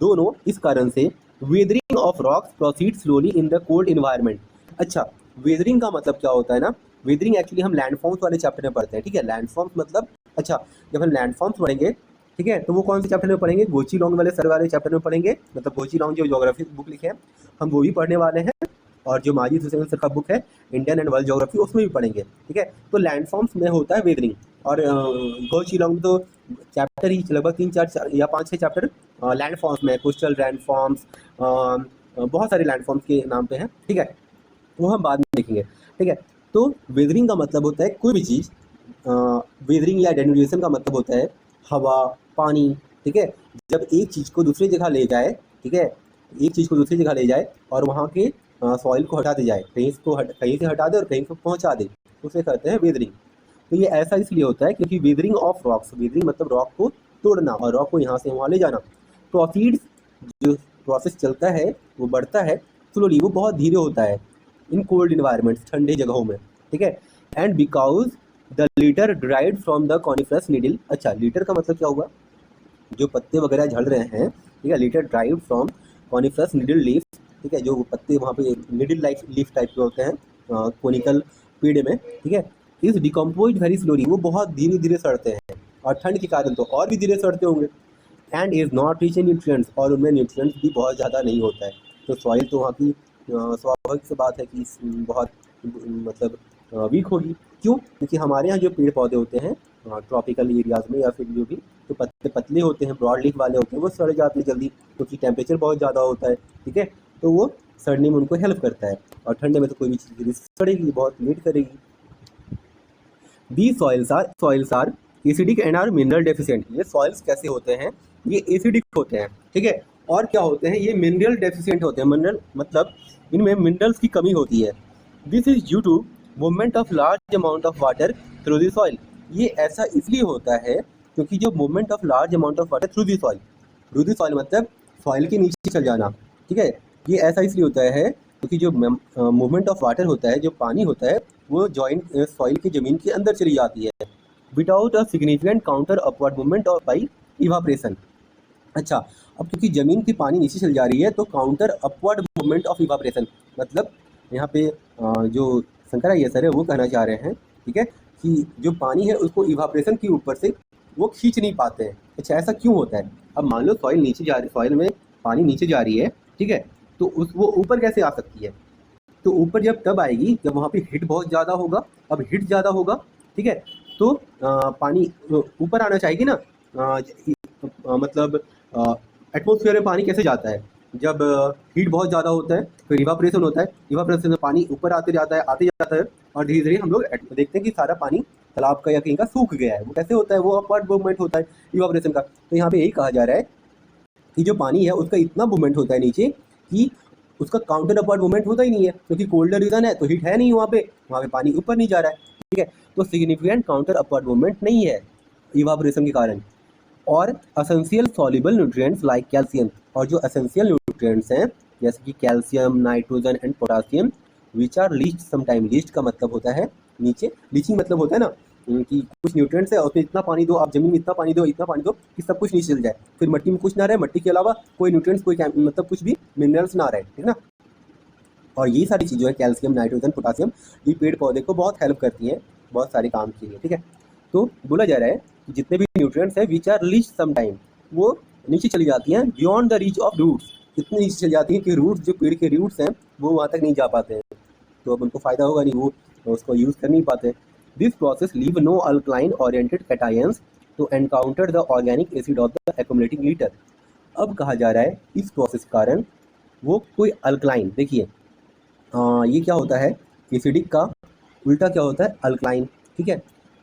Speaker 1: दोनों इस कारण से, weathering of rocks proceed slowly in the cold environment. अच्छा, वेदरिंग का मतलब क्या होता है ना, वेदरिंग एक्चुअली हम लैंडफॉर्म्स वाले चैप्टर में पढ़ते हैं। ठीक है, लैंडफॉर्म्स मतलब, अच्छा, जब हम लैंडफॉर्म्स पढ़ेंगे, ठीक है, तो वो कौन से चैप्टर में पढ़ेंगे, गोची लॉन्ग वाले सर वाले चैप्टर में पढ़ेंगे, मतलब गोची लॉन्ग जो ज्योग्राफी बुक लिखे हैं हम वो भी पढ़ने वाले हैं, और जो माजिद हुसैन सर का बुक है इंडियन एंड वर्ल्ड ज्योग्राफी उसमें भी पढ़ेंगे। ठीक है, तो लैंडफॉर्म्स में होता है वेदरिंग, और गोची लॉन्ग तो चैप्टर ही लगभग 3-4 या 5-6 चैप्टर लैंडफॉर्म्स में, कोस्टल लैंडफॉर्म्स, बहुत सारे लैंडफॉर्म्स के नाम पे हैं। ठीक है, वो हम बाद में देखेंगे। ठीक है, तो वेदरिंग का मतलब होता है कोई भी चीज़, वेदरिंग या डेनुलेशन का मतलब होता है हवा, पानी। ठीक है, जब एक चीज़ को दूसरी जगह ले जाए, ठीक है, एक चीज़ को दूसरी जगह ले जाए और वहाँ के सॉइल को हटा दी जाए, कहीं से हटा दे और कहीं को पहुँचा दे, उसे कहते हैं वेदरिंग। तो ये ऐसा इसलिए होता है क्योंकि वेदरिंग ऑफ रॉक्स, वेदरिंग मतलब रॉक को तोड़ना और रॉक को यहाँ से वहाँ ले जाना। प्रोसीड्स, जो प्रोसेस चलता है वो बढ़ता है स्लोली, वो बहुत धीरे होता है इन कोल्ड इन्वायरमेंट्स, ठंडे जगहों में, ठीक है। And because the litre dried from the coniferous needle. अच्छा, लीटर का मतलब क्या हुआ, जो पत्ते वगैरह झड़ रहे हैं, ठीक है, litre drive from coniferous needle leaf, ठीक है, जो पत्ते वहाँ पे नीडल लाइक लीफ टाइप के होते हैं कोनिकल पेड़ में, ठीक है, इज डिकम्पोज वेरी स्लोली, वो बहुत धीरे धीरे सड़ते हैं, और ठंड के कारण तो और भी धीरे सड़ते होंगे। And is not rich in nutrients, और उनमें न्यूट्रिएंट्स भी बहुत ज़्यादा नहीं होता है। तो सॉइल तो वहाँ की स्वाभाविक सी बात है कि बहुत मतलब वीक होगी। क्यों? क्योंकि हमारे यहाँ जो पेड़ पौधे होते हैं ट्रॉपिकल एरियाज़ में या फिर जो भी, तो पत्ते पतले होते हैं, ब्रॉड लीफ वाले होते हैं, वो सड़ जाते हैं जल्दी, क्योंकि टेम्परेचर बहुत ज़्यादा होता है, ठीक है, तो वो सड़ने में उनको हेल्प करता है। और ठंडे में तो कोई भी चीज़ जल्दी सड़ेगी, बहुत लेट करेगी। These soils are acidic and are mineral deficient. ये सॉइल्स कैसे होते हैं, ये एसिडिक होते हैं, ठीक है, और क्या होते हैं, ये मिनरल डेफिशिएंट होते हैं। मिनरल मतलब इनमें मिनरल्स की कमी होती है। This is due to movement of large amount of water through the soil. ये ऐसा इसलिए होता है क्योंकि जो movement of large amount of water through the soil मतलब सॉइल के नीचे चल जाना, ठीक है, ये ऐसा इसलिए होता है क्योंकि जो मूवमेंट ऑफ वाटर होता है, जो पानी होता है, वो जॉइंट सॉइल की ज़मीन के अंदर चली जाती है without a significant counter upward movement और बाई इवापरेशन। अच्छा, अब क्योंकि ज़मीन की पानी नीचे चल जा रही है, तो counter upward movement of evaporation, मतलब यहाँ पे जो शंकराचार्य सर है वो कहना चाह रहे हैं, ठीक है, कि जो पानी है उसको इवापरेशन के ऊपर से वो खींच नहीं पाते हैं। अच्छा, ऐसा क्यों होता है? अब मान लो सॉइल नीचे जा रही, सॉइल में पानी नीचे जा रही है, ठीक है, तो वो ऊपर कैसे आ सकती है? तो ऊपर जब तब आएगी जब वहाँ पे हीट बहुत ज़्यादा होगा। अब हीट ज़्यादा होगा, ठीक है, तो पानी ऊपर आना चाहेगी ना। मतलब एटमॉस्फेयर में पानी कैसे जाता है? जब हीट बहुत ज़्यादा होता है, फिर इवापरेशन होता है, इवापरेशन में पानी ऊपर आते जाता है, और धीरे धीरे हम लोग देखते हैं कि सारा पानी तालाब का या कहीं का सूख गया है। वो कैसे होता है? वो अपवर्ड मूवमेंट होता है इवापरेशन का। तो यहाँ पे यही कहा जा रहा है कि जो पानी है उसका इतना मूवमेंट होता है नीचे कि उसका काउंटर अपवर्ड मूवमेंट होता ही नहीं है, क्योंकि कोल्डर रीजन है तो हीट है नहीं वहाँ पे पानी ऊपर नहीं जा रहा है, ठीक है, तो सिग्निफिकेंट काउंटर अपवर्ड मूवमेंट नहीं है इवापोरेशन के कारण। और essential soluble nutrients like calcium, और जो एसेंशियल न्यूट्रिएंट्स हैं जैसे कि calcium, nitrogen and potassium which are leached sometime. Leached का मतलब होता है नीचे, लीचिंग मतलब होता है ना कि कुछ न्यूट्रिएंट्स है उसमें इतना पानी दो, आप जमीन में इतना पानी दो कि सब कुछ नीचे चल जाए, फिर मिट्टी में कुछ ना रहे, मिट्टी के अलावा कोई न्यूट्रिएंट्स, कोई मतलब कुछ भी मिनरल्स ना रहे, ठीक ना। और ये सारी चीज़ें हैं कैल्शियम, नाइट्रोजन, पोटासियम, ये पेड़ पौधे को बहुत हेल्प करती हैं बहुत सारे काम के लिए, ठीक है। तो बोला जा रहा है कि जितने भी न्यूट्रिएंट्स हैं which are leached some time, वो नीचे चली जाती हैं beyond the reach of roots, इतनी नीचे चली जाती हैं कि रूट्स, जो पेड़ के रूट्स हैं, वो वहाँ तक नहीं जा पाते हैं, तो अब उनको फ़ायदा होगा नहीं, वो उसको यूज़ कर नहीं पाते। This process leave no alkaline oriented cations to encounter the organic acid of the accumulating litter. अब कहा जा रहा है इस प्रोसेस के कारण वो कोई अल्कलाइन, देखिए ये क्या होता है, एसिडिक का उल्टा क्या होता है, अल्कलाइन, ठीक है।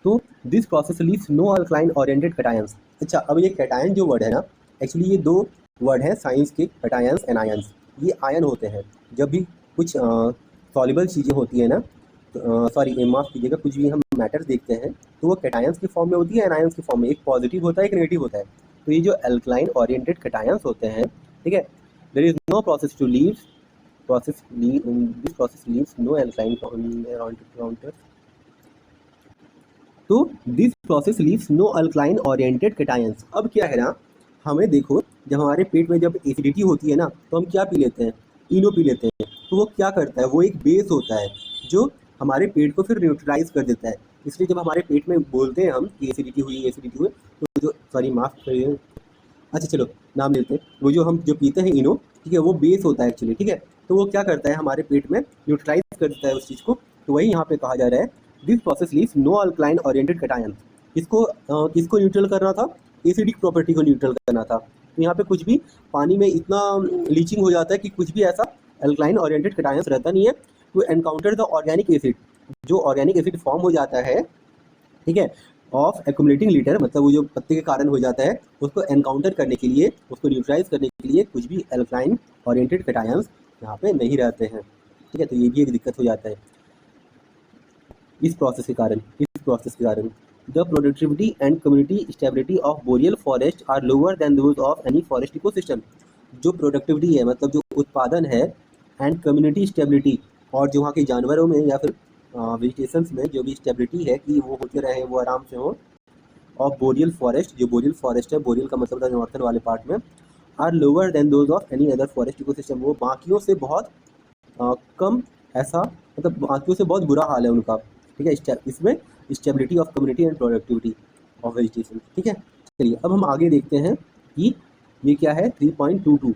Speaker 1: तो this process leaves no alkaline oriented cations. अच्छा, अब ये कैटायन जो वर्ड है ना, एक्चुअली ये दो वर्ड हैं साइंस के, कैटायंस एंड आयंस। ये आयन होते हैं जब भी कुछ सॉल्युबल चीज़ें होती है ना, सॉरी माफ़ कीजिएगा, कुछ भी हम मैटर देखते हैं तो वो कैटायंस की फॉर्म में होती है, एनायंस की फॉर्म में, एक पॉजिटिव होता है एक नेगेटिव होता है। तो ये जो अल्कलाइन ओरिएंटेड कैटायंस होते हैं, ठीक है, there is no process to leave this process leaves no alkyne counters. तो this process leaves no alkaline oriented cations. अब क्या है ना, हमें देखो जब हमारे पेट में जब एसिडिटी होती है ना, तो हम क्या पी लेते हैं, इनो पी लेते हैं। तो वो क्या करता है, वो एक बेस होता है जो हमारे पेट को फिर न्यूट्रलाइज कर देता है। इसलिए जब हमारे पेट में बोलते हैं हम कि एसिडिटी हुई, तो जो सॉरी माफ़ करिए, अच्छा चलो नाम लेते हैं, वो जो हम जो पीते हैं इनो, ठीक है, वो बेस होता है एक्चुअली, ठीक है। तो वो क्या करता है, हमारे पेट में न्यूट्रलाइज कर देता है उस चीज़ को। तो वही यहाँ पे कहा जा रहा है this process leaves no alkaline oriented cation. किसको न्यूट्रल करना था, एसिडिक प्रॉपर्टी को न्यूट्रल करना था। तो यहाँ पे कुछ भी पानी में इतना लीचिंग हो जाता है कि कुछ भी ऐसा अल्कलाइन ओरिएंटेड कैटायंस रहता नहीं है। To encounter the organic acid, जो ऑर्गेनिक एसिड फॉर्म हो जाता है, ठीक है, ऑफ एक्युमुलेटिंग लीटर, मतलब वो जो पत्ते के कारण हो जाता है, उसको एनकाउंटर करने के लिए, उसको न्यूट्रलाइज करने के लिए कुछ भी अल्कलाइन ओरिएंटेड कैटायंस यहाँ पे नहीं रहते हैं, ठीक है। तो ये भी एक दिक्कत हो जाता है इस प्रोसेस के कारण। The productivity and community stability of boreal forest are lower than those of any forest ecosystem. जो प्रोडक्टिविटी है मतलब जो उत्पादन है एंड कम्युनिटी स्टेबिलिटी, और जो वहाँ के जानवरों में या फिर वेजिटेशंस में जो भी स्टेबिलिटी है कि वो होते रहे, वो आराम से हो। ऑफ बोरियल फॉरेस्ट, जो बोरियल फॉरेस्ट है, बोरियल का मतलब नॉर्थन वाले पार्ट में, are lower than those of any other forest ecosystem, वो बाकियों से बहुत कम, ऐसा मतलब बाकियों से बहुत बुरा हाल है उनका, ठीक है। इसमें stability of community and productivity of vegetation, ठीक है। चलिए अब हम आगे देखते हैं कि ये क्या है 3.22।